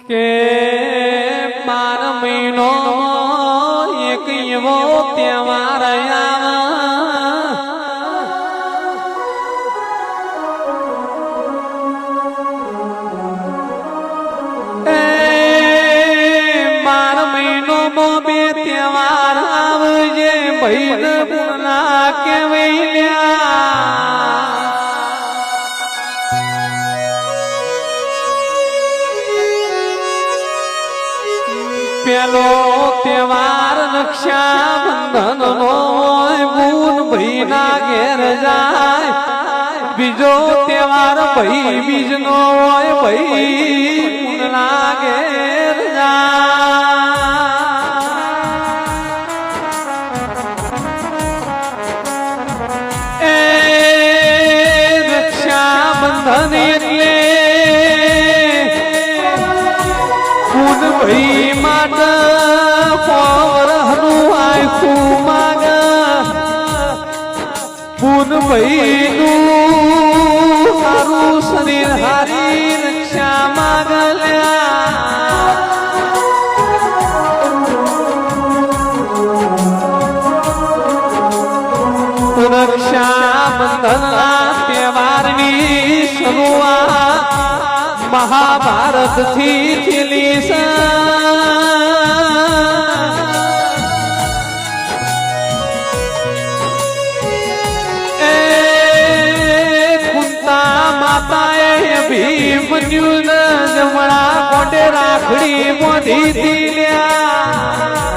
કે 12 મહિનો એક એવો તહેવાર આવે બે તહેવાર આવજે ભૈલ ગુના કેવૈયા પેલો તહેવાર રક્ષાબંધન નો બૂન ભઈના ઘેર જાય બીજો તહેવાર ભઈ બીજ નો હોય ભઈ બૂનના ઘેર જાય એટલે પૂન ભાઈ માટે પોરહનું આખું માગ પૂન ભાઈ નું સારું શરીર હારી રક્ષા માગલ્યા રક્ષાબંધનના તહેવારની શરૂઆત મહાભારત થી થયેલી છે કુંતા માતાએ ભીમન્યુને જમણા કોટે રાખડી બાંધી દીધા